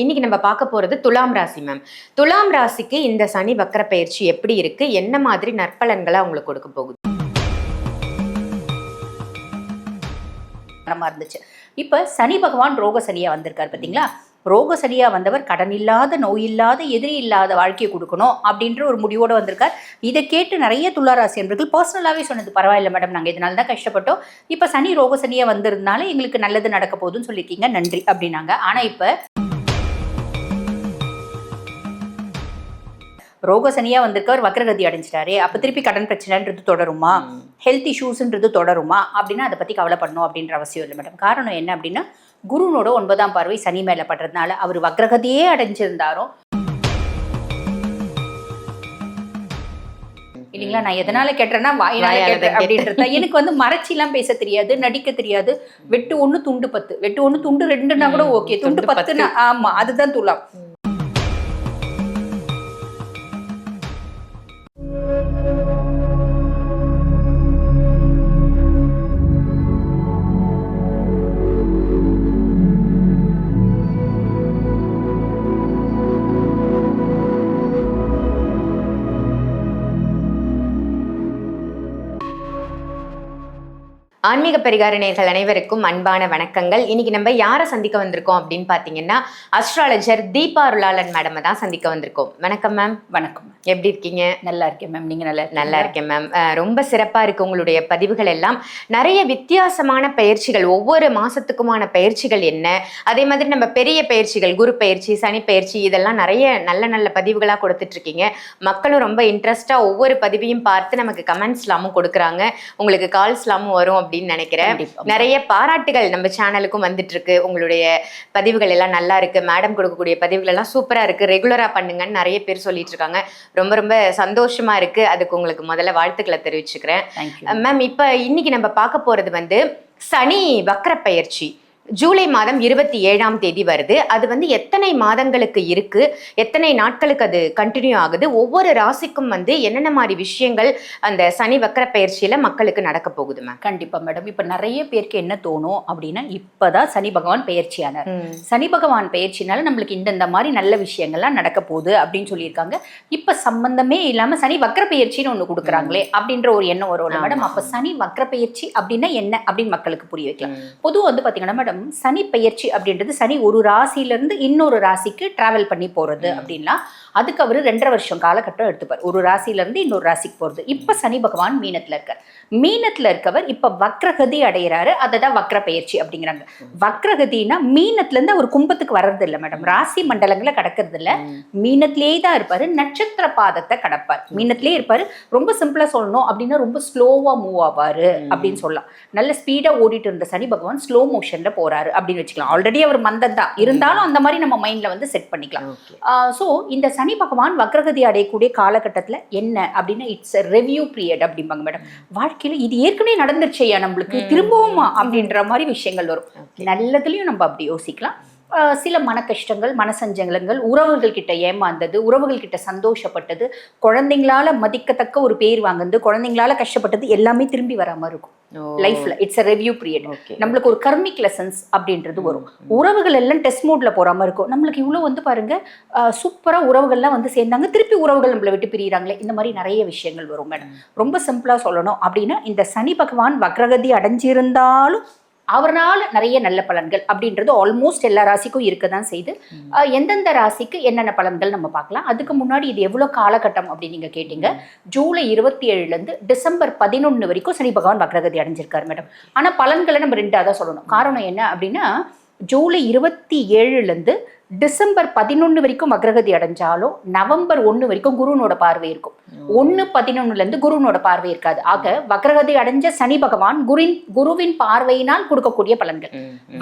இன்னைக்கு நம்ம பார்க்க போறது துலாம் ராசி மேம். துலாம் ராசிக்கு இந்த சனி வக்ர பயிற்சி எப்படி இருக்கு, என்ன மாதிரி நற்பலன்களை அவங்களுக்கு கொடுக்க போகுது? இருந்துச்சு. இப்ப சனி பகவான் ரோக சனியா வந்திருக்காரு பாத்தீங்களா? ரோக சனியா வந்தவர் கடன் இல்லாத, நோய் இல்லாத, எதிரி இல்லாத வாழ்க்கையை கொடுக்கணும் அப்படின்ற ஒரு முடிவோட வந்திருக்கார். இதை கேட்டு நிறைய துளாராசி என்பர்கள் பர்சனலாவே சொன்னது, பரவாயில்ல மேடம், நாங்க இதனால தான் கஷ்டப்பட்டோம், இப்ப சனி ரோக சனியா வந்திருந்தாலும் எங்களுக்கு நல்லது நடக்க போகுதுன்னு சொல்லியிருக்கீங்க, நன்றி அப்படின்னாங்க. ஆனா இப்ப ரோக சனியா வந்திருக்கவர் வக்ரகதி அடைஞ்சிட்டாரு, அப்ப திருப்பி கடன் பிரச்சனைன்றது தொடருமா, ஹெல்த் இஷ்யூஸ்ன்றது தொடருமா அப்படின்னா அதை பத்தி கவலைப்படணும் அப்படின்ற அவசியம் இல்லை மேடம். காரணம் என்ன அப்படின்னா, குருனோட 9ஆம் பார்வை சனி மேல படுறதுனால அவர் வக்ரகதியே அடைஞ்சிருந்தாரும் இல்லைங்களா. நான் எதனால கேட்டேன்னா வாயினால கேட்டேன் அப்படின்றத. எனக்கு வந்து மறைச்சிலாம் பேச தெரியாது, நடிக்க தெரியாது. வெட்டு 1 துண்டு 10, வெட்டு 1 துண்டு 2ன்னா கூட ஓகே, துண்டு 10ன்னா ஆமா அதுதான் துலாம். ஆன்மீக பரிகார நேயர்கள் அனைவருக்கும் அன்பான வணக்கங்கள். இன்னைக்கு நம்ம யாரை சந்திக்க வந்திருக்கோம் அப்படின்னு பாத்தீங்கன்னா, அஸ்ட்ராலஜர் தீபா அருளாளன் மேடம் தான் சந்திக்க வந்திருக்கோம். வணக்கம் மேம். வணக்கம். எப்படி இருக்கீங்க? நல்லா இருக்கேன் மேம். நீங்க நல்லா இருக்கேன் மேம். ரொம்ப சிறப்பா இருக்கு உங்களுடைய பதிவுகள் எல்லாம். நிறைய வித்தியாசமான பயிற்சிகள், ஒவ்வொரு மாசத்துக்குமான பயிற்சிகள் என்ன, அதே மாதிரி நம்ம பெரிய பயிற்சிகள், குரு பயிற்சி, சனி பயிற்சி, இதெல்லாம் நிறைய நல்ல நல்ல பதிவுகளா கொடுத்துட்டு இருக்கீங்க. மக்களும் ரொம்ப இன்ட்ரெஸ்டா ஒவ்வொரு பதிவையும் பார்த்து நமக்கு கமெண்ட்ஸ்லாமும் கொடுக்குறாங்க, உங்களுக்கு கால்ஸ்லாமும் வரும் அப்படின்னு நினைக்கிறேன். நிறைய பாராட்டுகள் நம்ம சேனலுக்கும் வந்துட்டு இருக்கு. உங்களுடைய பதிவுகள் எல்லாம் நல்லா இருக்கு, மேடம் கொடுக்கக்கூடிய பதிவுகள் எல்லாம் சூப்பரா இருக்கு, ரெகுலரா பண்ணுங்கன்னு நிறைய பேர் சொல்லிட்டு இருக்காங்க. ரொம்ப ரொம்ப சந்தோஷமா இருக்கு. அதுக்கு உங்களுக்கு முதல்ல வாழ்த்துக்களை தெரிவிச்சுக்கிறேன் மேம். இப்ப இன்னைக்கு நம்ம பார்க்க போறது வந்து சனி வக்ர பயிற்சி. ஜூலை மாதம் 27ஆம் தேதி வருது. அது வந்து எத்தனை மாதங்களுக்கு இருக்கு, எத்தனை நாட்களுக்கு அது கண்டினியூ ஆகுது, ஒவ்வொரு ராசிக்கும் வந்து என்னென்ன மாதிரி விஷயங்கள் அந்த சனி வக்ர பயிற்சியில மக்களுக்கு நடக்க போகுது மேம்? கண்டிப்பா மேடம். இப்ப நிறைய பேருக்கு என்ன தோணும் அப்படின்னா, இப்பதான் சனி பகவான் பயிற்சியானார், சனி பகவான் பயிற்சினால நம்மளுக்கு இந்த மாதிரி நல்ல விஷயங்கள்லாம் நடக்க போகுது அப்படின்னு சொல்லியிருக்காங்க. இப்ப சம்பந்தமே இல்லாம சனி வக்ர பயிற்சின்னு ஒண்ணு கொடுக்குறாங்களே அப்படின்ற ஒரு எண்ணம் வரும் மேடம். அப்ப சனி வக்ர பயிற்சி அப்படின்னா என்ன அப்படின்னு மக்களுக்கு புரிய வைக்கலாம். பொதுவாக வந்து பாத்தீங்கன்னா மேடம், சனி பெயர்ச்சி அப்படின்றது சனி ஒரு ராசியில இருந்து இன்னொரு ராசிக்கு டிராவல் பண்ணி போறது அப்படின்னா அதுக்கு அவரு 2.5 வருஷம் காலகட்டம் எடுத்துப்பார், ஒரு ராசியில இருந்து இன்னொரு ராசிக்கு போறது. இப்ப சனி பகவான் மீனத்துல இருக்கார். மீனத்துல இருக்கவர் இப்ப வக்ரகதி அடைகிறாரு, அததான் வக்ர பயிற்சி அப்படிங்கிறாங்க. வக்ரகதினா மீனத்துல இருந்து அவர் கும்பத்துக்கு வர்றது இல்லை மேடம், ராசி மண்டலங்களை கடக்கிறது இல்ல, மீனத்திலேயே தான் இருப்பாரு, நட்சத்திர பாதத்தை கடப்பார், மீனத்திலேயே இருப்பாரு. ரொம்ப சிம்பிளா சொல்லணும் அப்படின்னா ரொம்ப ஸ்லோவா மூவ் ஆவாரு அப்படின்னு சொல்லலாம். நல்ல ஸ்பீடா ஓடிட்டு இருந்த சனி பகவான் ஸ்லோ மோஷன்ல போறாரு அப்படின்னு வச்சுக்கலாம். ஆல்ரெடி அவர் மந்தம் தான் இருந்தாலும் அந்த மாதிரி நம்ம மைண்ட்ல வந்து செட் பண்ணிக்கலாம். சோ இந்த சனி பகவான் வக்ரகதி அடையக்கூடிய காலகட்டத்துல என்ன அப்படின்னா, இட்ஸ் ரெவ்யூ பீரியட் அப்படிம்பாங்க மேடம். வாழ்க்கையில இது ஏற்கனவே நடந்துருச்சையா நம்மளுக்கு திரும்பவுமா அப்படின்ற மாதிரி விஷயங்கள் வரும். நல்லதுலயும் நம்ம அப்படி யோசிக்கலாம். சில மன கஷ்டங்கள், மனசஞ்சலங்கள், உறவுகள் கிட்ட ஏமாந்தது, உறவுகள் கிட்ட சந்தோஷப்பட்டது, குழந்தைங்களால மதிக்கத்தக்க ஒரு பேர் வாங்குறது, குழந்தைங்களால கஷ்டப்பட்டது எல்லாமே திரும்பி வராம இருக்கும் லைஃப்ல. It's a review period. நம்மளுக்கு ஒரு கர்மிக் லெசன்ஸ் அப்படின்றது வரும். உறவுகள் எல்லாம் டெஸ்ட் மோட்ல போறாம இருக்கும். நம்மளுக்கு இவ்வளவு வந்து பாருங்க சூப்பரா உறவுகள்லாம் வந்து சேர்ந்தாங்க, திருப்பி உறவுகள் நம்மளை விட்டு பிரியிறாங்களே, இந்த மாதிரி நிறைய விஷயங்கள் வரும் மேடம். ரொம்ப சிம்பிளா சொல்லணும் அப்படின்னா, இந்த சனி பகவான் வக்ரகதி அடைஞ்சிருந்தாலும் அவரால் நிறைய நல்ல பலன்கள் அப்படின்றது ஆல்மோஸ்ட் எல்லா ராசிக்கும் இருக்கதான் செய்து. எந்தெந்த ராசிக்கு என்னென்ன பலன்கள் நம்ம பார்க்கலாம். அதுக்கு முன்னாடி இது எவ்வளவு காலகட்டம் அப்படின்னு நீங்க கேட்டீங்க. ஜூலை 27ல இருந்து டிசம்பர் 11 வரைக்கும் சனி பகவான் வக்ரகதி அடைஞ்சிருக்காரு மேடம். ஆனா பலன்களை நம்ம 2ஆ தான் சொல்லணும். காரணம் என்ன அப்படின்னா, ஜூலை 27ல இருந்து டிசம்பர் 11 வரைக்கும் வக்ரகதி அடைஞ்சாலும் நவம்பர் 1 வரைக்கும் குருனோட பார்வை இருக்கும். 1/11 இருந்து குருனோட பார்வை இருக்காது. ஆக வக்ரகதி அடைஞ்ச சனி பகவான் குருவின் பார்வையினால் கொடுக்கக்கூடிய பலன்கள்.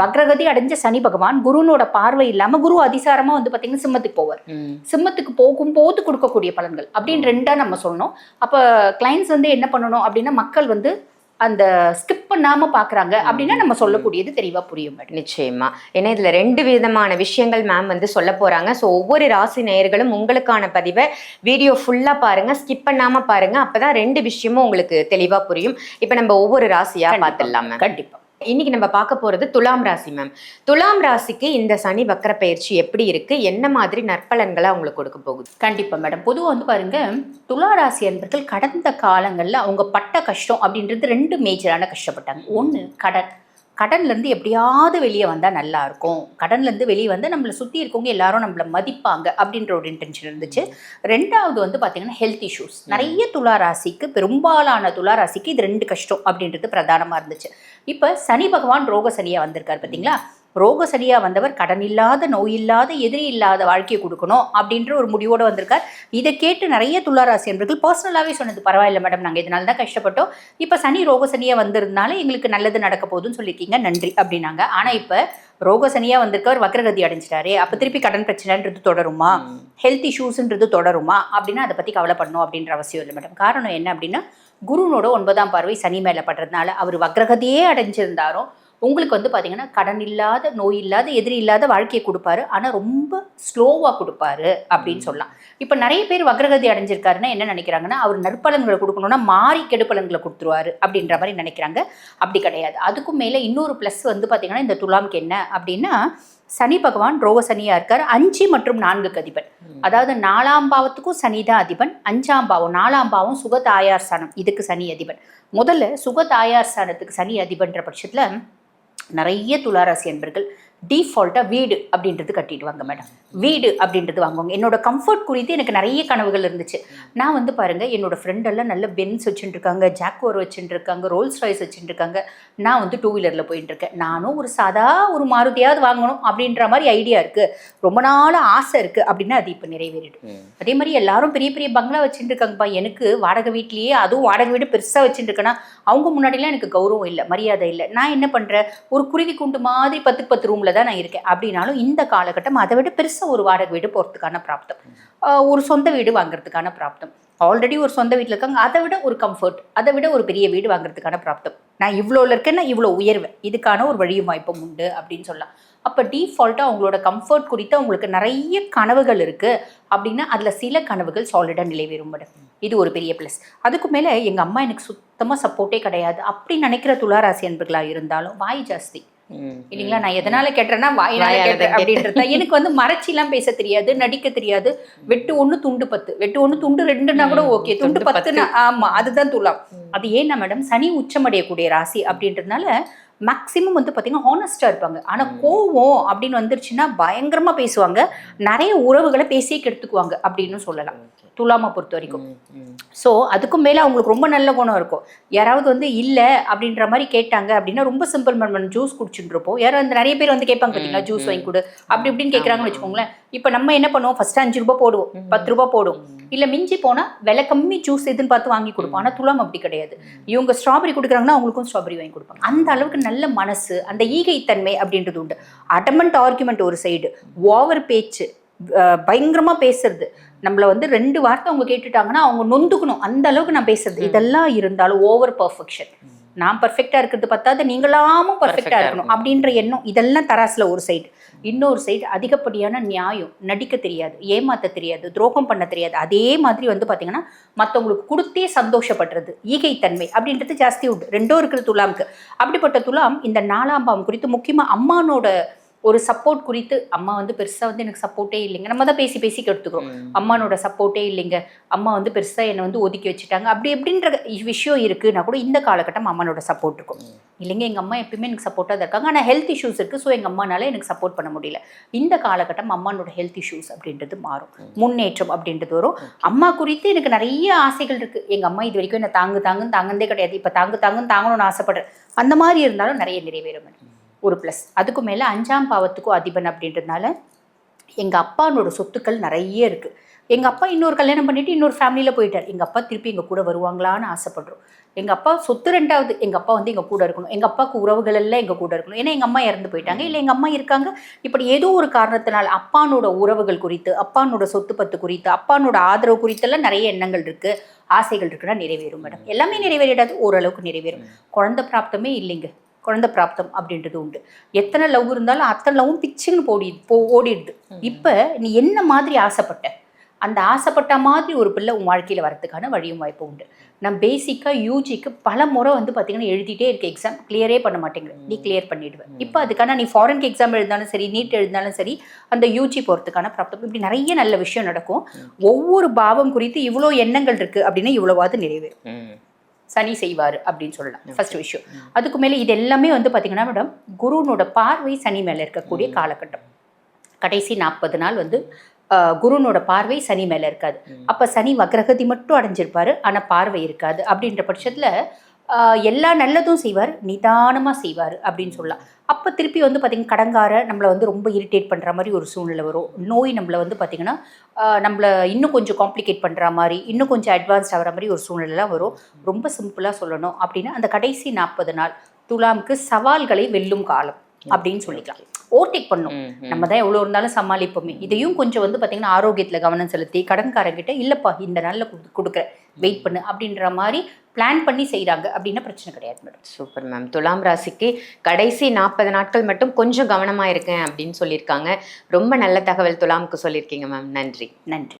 வக்ரகதி அடைஞ்ச சனி பகவான் குருனோட பார்வை இல்லாம குரு அதிசாரமா வந்து பாத்தீங்கன்னா சிம்மத்துக்கு போவார். சிம்மத்துக்கு போகும்போது கொடுக்கக்கூடிய பலன்கள் அப்படின்னு 2ஆ நம்ம சொல்லணும். அப்ப கிளைண்ட்ஸ் வந்து என்ன பண்ணணும் அப்படின்னா, மக்கள் வந்து அந்த ஸ்கிப் பண்ணாம பாக்குறாங்க அப்படின்னா நம்ம சொல்லக்கூடியது தெளிவா புரியும். நிச்சயமா. ஏன்னா இதுல 2 விதமான விஷயங்கள் மேம் வந்து சொல்ல போறாங்க. ஸோ ஒவ்வொரு ராசி நேயர்களும் உங்களுக்கான பதிவை வீடியோ ஃபுல்லா பாருங்க, ஸ்கிப் பண்ணாம பாருங்க. அப்பதான் 2 விஷயமும் உங்களுக்கு தெளிவா புரியும். இப்ப நம்ம ஒவ்வொரு ராசியா பார்த்துடலாம். கண்டிப்பா. இன்னைக்கு நம்ம பார்க்க போறது துலாம் ராசி மேம். துலாம் ராசிக்கு இந்த சனி வக்ர பயிற்சி எப்படி இருக்கு, என்ன மாதிரி நற்பலன்களை அவங்களுக்கு கொடுக்க போகுது? கண்டிப்பா மேடம். பொதுவாக வந்து பாருங்க, துலா ராசி அன்பர்கள் கடந்த காலங்கள்ல அவங்க பட்ட கஷ்டம் அப்படின்றது 2 மேஜரான கஷ்டப்பட்டாங்க. ஒன்று கடன். கடன்லேருந்து எப்படியாவது வெளியே வந்தால் நல்லா இருக்கும், கடன்லேருந்து வெளியே வந்து நம்மளை சுற்றி இருக்கவங்க எல்லாரும் நம்மளை மதிப்பாங்க அப்படின்ற ஒரு இன்டென்ஷன் இருந்துச்சு. 2வது வந்து பார்த்தீங்கன்னா ஹெல்த் இஷ்யூஸ். நிறைய துலா ராசிக்கு, பெரும்பாலான துலா ராசிக்கு இது 2 கஷ்டம் அப்படின்றது பிரதானமாக இருந்துச்சு. இப்போ சனி பகவான் ரோக சனியாக வந்திருக்கார் பார்த்தீங்களா. ரோக சனியா வந்தவர் கடன் இல்லாத, நோய் இல்லாத, எதிரி இல்லாத வாழ்க்கையை கொடுக்கணும் அப்படின்ற ஒரு முடிவோடு வந்திருக்கார். இதை கேட்டு நிறைய துளாராசி என்பர்கள் பர்சனலாகவே சொன்னது, பரவாயில்ல மேடம், நாங்கள் இதனால தான் கஷ்டப்பட்டோம், இப்போ சனி ரோக சனியா வந்திருந்தாலும் எங்களுக்கு நல்லது நடக்க போகுதுன்னு சொல்லியிருக்கீங்க, நன்றி அப்படின்னாங்க. ஆனால் இப்போ ரோக சனியா வந்திருக்கவர் வக்ரகதி அடைஞ்சிட்டாரு, அப்போ திருப்பி கடன் பிரச்சனைன்றது தொடருமா, ஹெல்த் இஷ்யூஸ்ன்றது தொடருமா அப்படின்னா அதை பற்றி கவலைப்படணும் அப்படின்ற அவசியம் இல்லை மேடம். காரணம் என்ன அப்படின்னா, குருனோட 9ஆம் பார்வை சனி மேலே படுறதுனால அவர் வக்ரகதியே அடைஞ்சிருந்தாரும் உங்களுக்கு வந்து பார்த்தீங்கன்னா கடன் இல்லாத, நோய் இல்லாத, எதிரி இல்லாத வாழ்க்கையை கொடுப்பாரு. ஆனால் ரொம்ப ஸ்லோவாக கொடுப்பாரு அப்படின்னு சொல்லலாம். இப்போ நிறைய பேர் வக்ரகதி அடைஞ்சிருக்காருன்னா என்ன நினைக்கிறாங்கன்னா, அவர் நற்பலன்களை கொடுக்கணும்னா மாறி கெடுப்பலன்களை கொடுத்துருவாரு அப்படின்ற மாதிரி நினைக்கிறாங்க. அப்படி கிடையாது. அதுக்கும் மேலே இன்னொரு ப்ளஸ் வந்து பார்த்தீங்கன்னா இந்த துலாம்க்கு என்ன அப்படின்னா, சனி பகவான் ரோக சனியாக இருக்கார். 5 மற்றும் 4க்கு அதிபன். அதாவது 4ஆம் பாவத்துக்கும் சனி தான் அதிபன், 5ஆம் பாவம் 4ஆம் பாவம் சுக தாயார் ஸ்தானம், இதுக்கு சனி அதிபன். முதல்ல சுக தாயார் ஸ்தானத்துக்கு சனி அதிபன்ற பட்சத்தில் நிறைய துளாராசி அன்பர்கள் டீஃபால்ட்டாக வீடு அப்படின்றது கட்டிடுவாங்க மேடம். வீடு அப்படின்றது வாங்குவாங்க. என்னோட கம்ஃபர்ட் குறித்து எனக்கு நிறைய கனவுகள் இருந்துச்சு. நான் வந்து பாருங்கள், என்னோட ஃப்ரெண்டெல்லாம் நல்ல பென்ஸ் வச்சுட்டுருக்காங்க, ஜாக்வார் வச்சுட்டுருக்காங்க, ரோல்ஸ் ராய்ஸ் வச்சுட்டுருக்காங்க. நான் வந்து 2 வீலரில் போயிட்டுருக்கேன். நானும் ஒரு மாருதியாவது வாங்கணும் அப்படின்ற மாதிரி ஐடியா இருக்குது, ரொம்ப நாள் ஆசை இருக்குது அப்படின்னா அது இப்போ நிறைவேறிடும். அதே மாதிரி எல்லாரும் பெரிய பெரிய பங்களா வச்சுட்டுருக்காங்கப்பா. எனக்கு வாடகை வீட்லேயே, அதுவும் வாடகை வீடு பெருசாக வச்சுட்டுருக்கேன்னா அவங்க முன்னாடிலாம் எனக்கு கௌரவம் இல்லை, மரியாதை இல்லை. நான் என்ன பண்ணுறேன், ஒரு குருவி குண்டு மாதிரி 10 ரூமில் தான் நான் இருக்கேன். அப்படின்னாலும் இந்த காலகட்டம் அதை விட பெருசாக ஒரு வாடகை வீடு போகிறதுக்கான பிராப்தம், ஒரு சொந்த வீடு வாங்குறதுக்கான பிராப்தம். ஆல்ரெடி ஒரு சொந்த வீட்டில் இருக்காங்க, அதை விட ஒரு கம்ஃபர்ட், அதை விட ஒரு பெரிய வீடு வாங்குறதுக்கான பிராப்தம். நான் இவ்வளோவில் இருக்கேன்னா இவ்வளோ உயர்வேன், இதுக்கான ஒரு வழியும் வாய்ப்பும் உண்டு அப்படின்னு சொல்லலாம். அப்போ டீஃபால்ட்டாக அவங்களோட கம்ஃபர்ட் குறித்து அவங்களுக்கு நிறைய கனவுகள் இருக்குது அப்படின்னா அதில் சில கனவுகள் சாலிடாக நிலைவேறும் மேடம். இது ஒரு பெரிய ப்ளஸ். அதுக்கு மேலே எங்கள் அம்மா எனக்கு சுத்தமாக சப்போர்ட்டே கிடையாது அப்படின்னு நினைக்கிற துளாராசி அன்பர்களாக இருந்தாலும் வாய் ஜாஸ்தி இல்லைங்களா. நான் எதனால கேட்டேன்னா வாயினால கேட்டேன் அப்படின்றத. எனக்கு வந்து மறைச்சிலாம் பேச தெரியாது, நடிக்க தெரியாது. வெட்டு 1 துண்டு 10, வெட்டு 1 துண்டு 2ன்னா கூட ஓகே, துண்டு 10ன்னா ஆமா அதுதான் துலாம். அது ஏன்னா மேடம், சனி உச்சமடையக்கூடிய ராசி அப்படின்றதுனால மேக்சிமம் வந்து பார்த்தீங்கன்னா ஹானஸ்டாக இருப்பாங்க. ஆனால் கோவம் அப்படின்னு வந்துருச்சுன்னா பயங்கரமாக பேசுவாங்க, நிறைய உறவுகளை பேசியே கெடுத்துக்குவாங்க அப்படின்னு சொல்லலாம் துலாமை பொறுத்த வரைக்கும். ஸோ அதுக்கும் மேலே அவங்களுக்கு ரொம்ப நல்ல குணம் இருக்கும். யாராவது வந்து இல்லை அப்படின்ற மாதிரி கேட்டாங்க அப்படின்னா ரொம்ப சிம்பிள் மேடம், ஜூஸ் குடிச்சுட்டு இருப்போம். யாராவது அந்த நிறைய பேர் வந்து கேட்பாங்க பார்த்தீங்களா, ஜூஸ் வாங்கி கொடு அப்படி இப்படின்னு கேட்குறாங்கன்னு வச்சுக்கோங்களேன். இப்போ நம்ம என்ன பண்ணுவோம், ஃபஸ்ட்டு 5 ரூபா போடுவோம், 10 ரூபா போடுவோம், இல்லை மிஞ்சி போனால் விலை கம்மி ஜூஸ் எதுன்னு பார்த்து வாங்கி கொடுப்போம். ஆனால் துலாம் அப்படி கிடையாது. இவங்க ஸ்ட்ராபெரி கொடுக்குறாங்கன்னா அவங்களுக்கும் ஸ்ட்ராபெரி வாங்கி கொடுப்பாங்க. அந்த அளவுக்கு நல்ல மனசு, அந்த ஈகைத்தன்மை அப்படின்றது உண்டு. அடமெண்ட் ஆர்குமெண்ட் ஒரு சைடு, ஓவர் பேச்சு, பயங்கரமாக பேசுறது, நம்மளை வந்து 2 வார்த்தை அவங்க கேட்டுட்டாங்கன்னா அவங்க நொந்துக்கணும், அந்த அளவுக்கு நான் பேசுறது, இதெல்லாம் இருந்தாலும் ஓவர் பர்ஃபெக்ஷன். நான் பர்ஃபெக்டாக இருக்கிறது பத்தாது, நீங்களாமும் பர்ஃபெக்டாக இருக்கணும் அப்படின்ற எண்ணம், இதெல்லாம் தராசில் ஒரு சைடு. இன்னொரு சைடு அதிகப்படியான நியாயம், நடிக்க தெரியாது, ஏமாற்ற தெரியாது, துரோகம் பண்ண தெரியாது. அதே மாதிரி வந்து பார்த்தீங்கன்னா மற்றவங்களுக்கு கொடுத்தே சந்தோஷப்படுறது, ஈகைத்தன்மை அப்படின்றது ஜாஸ்தி உண்டு. 2 இருக்கிற துலாமுக்கு. அப்படிப்பட்ட துலாம் இந்த 4ஆம் பாவம் குறித்து முக்கியமாக அம்மானோட ஒரு சப்போர்ட் குறித்து, அம்மா வந்து பெருசாக வந்து எனக்கு சப்போர்ட்டே இல்லைங்க, நம்ம தான் பேசி பேசி கெடுத்துக்கிறோம், அம்மானோட சப்போர்ட்டே இல்லைங்க, அம்மா வந்து பெருசாக என்னை வந்து ஒதுக்கி வச்சுட்டாங்க அப்படி எப்படின்ற விஷயம் இருக்குன்னா கூட இந்த காலகட்டம் அம்மானோட சப்போர்ட் இருக்கும். இல்லைங்க எங்கள் அம்மா எப்பயுமே எனக்கு சப்போர்ட்டாக தான் இருக்காங்க, ஆனால் ஹெல்த் இஷ்யூஸ் இருக்குது, ஸோ எங்கள் அம்மானால எனக்கு சப்போர்ட் பண்ண முடியல. இந்த காலகட்டம் அம்மானோட ஹெல்த் இஷ்யூஸ் அப்படின்றது மாறும், முன்னேற்றம் அப்படின்றது வரும். அம்மா குறித்து எனக்கு நிறைய ஆசைகள் இருக்குது. எங்கள் அம்மா இது வரைக்கும் என்ன தாங்குந்தே கிடையாது, இப்போ தாங்குன்னு தாங்கணும்னு ஆசைப்படுறேன். அந்த மாதிரி இருந்தாலும் நிறைய நிறைவேறும் ஒரு ப்ளஸ். அதுக்கு மேலே 5ஆம் பாவத்துக்கும் அதிபன் அப்படின்றதுனால எங்கள் அப்பானோட சொத்துக்கள் நிறைய இருக்குது. எங்கள் அப்பா இன்னொரு கல்யாணம் பண்ணிவிட்டு இன்னொரு ஃபேமிலியில் போயிட்டார். எங்கள் அப்பா திருப்பி எங்கள் கூட வருவாங்களான்னு ஆசைப்படுறோம். எங்கள் அப்பா சொத்து 2வது, எங்கள் அப்பா வந்து எங்கள் கூட இருக்கணும், எங்கள் அப்பாவுக்கு உறவுகள் எல்லாம் எங்கள் கூட இருக்கணும். ஏன்னா எங்கள் அம்மா இறந்து போயிட்டாங்க, இல்லை எங்கள் அம்மா இருக்காங்க. இப்படி ஏதோ ஒரு காரணத்தினால் அப்பானோட உறவுகள் குறித்து, அப்பானோட சொத்து பத்து குறித்து, அப்பானோட ஆதரவு குறித்தெல்லாம் நிறைய எண்ணங்கள் இருக்குது, ஆசைகள் இருக்குன்னா நிறைவேறும் மேடம். எல்லாமே நிறைவேறிடாது, ஓரளவுக்கு நிறைவேறும். குழந்தை பிராப்தமே இல்லைங்க, குழந்தை பிராப்தம் அப்படின்றது உண்டு. எத்தனை லவ் இருந்தாலும் அத்தனை லவ்வும் பிச்சுன்னு ஓடிடுது. இப்போ நீ என்ன மாதிரி ஆசைப்பட்ட அந்த ஆசைப்பட்ட மாதிரி ஒரு பிள்ளை உன் வாழ்க்கையில் வரதுக்கான வழியும் வாய்ப்பு உண்டு. நான் பேசிக்காக யூஜிக்கு பல முறை வந்து பார்த்தீங்கன்னா எழுதிட்டே இருக்க எக்ஸாம் கிளியரே பண்ண மாட்டேங்கிறேன். நீ கிளியர் பண்ணிடுவேன். இப்போ அதுக்கான நீ ஃபாரின்க்கு எக்ஸாம் எழுதினாலும் சரி, நீட் எழுதினாலும் சரி, அந்த யூஜி போகிறதுக்கான ப்ராப்ளம், இப்படி நிறைய நல்ல விஷயம் நடக்கும். ஒவ்வொரு பாவம் குறித்து இவ்வளோ எண்ணங்கள் இருக்குது அப்படின்னா இவ்வளவாது நிறைவேறும். சனி செய்வார் அப்படின்னு சொல்லலாம் ஃபர்ஸ்ட் விஷயம். அதுக்கு மேலே இது எல்லாமே வந்து பார்த்தீங்கன்னா மேடம், குருனோட பார்வை சனி மேலே இருக்கக்கூடிய காலகட்டம். கடைசி 40 நாள் வந்து குருனோட பார்வை சனி மேலே இருக்காது. அப்போ சனி வக்ரகதி மட்டும் அடைஞ்சிருப்பாரு, ஆனால் பார்வை இருக்காது. அப்படின்ற பட்சத்தில் எல்லா நல்லதும் செய்வார், நிதானமாக செய்வார் அப்படின்னு சொல்லலாம். அப்போ திருப்பி வந்து பார்த்திங்கன்னா கடங்கார நம்மளை வந்து ரொம்ப இரிட்டேட் பண்ணுற மாதிரி ஒரு சூழ்நிலை வரும். நோய் நம்மளை வந்து பார்த்திங்கன்னா நம்மளை இன்னும் கொஞ்சம் காம்ப்ளிகேட் பண்ணுற மாதிரி, இன்னும் கொஞ்சம் அட்வான்ஸ்ட் ஆகிற மாதிரி ஒரு சூழ்நிலைலாம் வரும். ரொம்ப சிம்பிளாக சொல்லணும் அப்படின்னா அந்த கடைசி 40 நாள் துலாமுக்கு சவால்களை வெல்லும் காலம் அப்படின்னு சொல்லிக்கலாம். ஓவர்டேக் பண்ணும், நம்ம தான் எவ்வளோ இருந்தாலும் சமாளிப்போமே. இதையும் கொஞ்சம் வந்து பார்த்திங்கன்னா ஆரோக்கியத்தில் கவனம் செலுத்தி கடன்காரங்கிட்ட இல்லைப்பா இந்த நாளில் கொடுக்குறேன் வெயிட் பண்ணு அப்படின்ற மாதிரி பிளான் பண்ணி செய்கிறாங்க அப்படின்னா பிரச்சனை கிடையாது மேடம். Super ma'am. துலாம் ராசிக்கு கடைசி 40 நாட்கள் மட்டும் கொஞ்சம் கவனமாக இருக்கேன் அப்படின்னு சொல்லியிருக்காங்க. ரொம்ப நல்ல தகவல் துலாமுக்கு சொல்லியிருக்கீங்க மேம். நன்றி. நன்றி.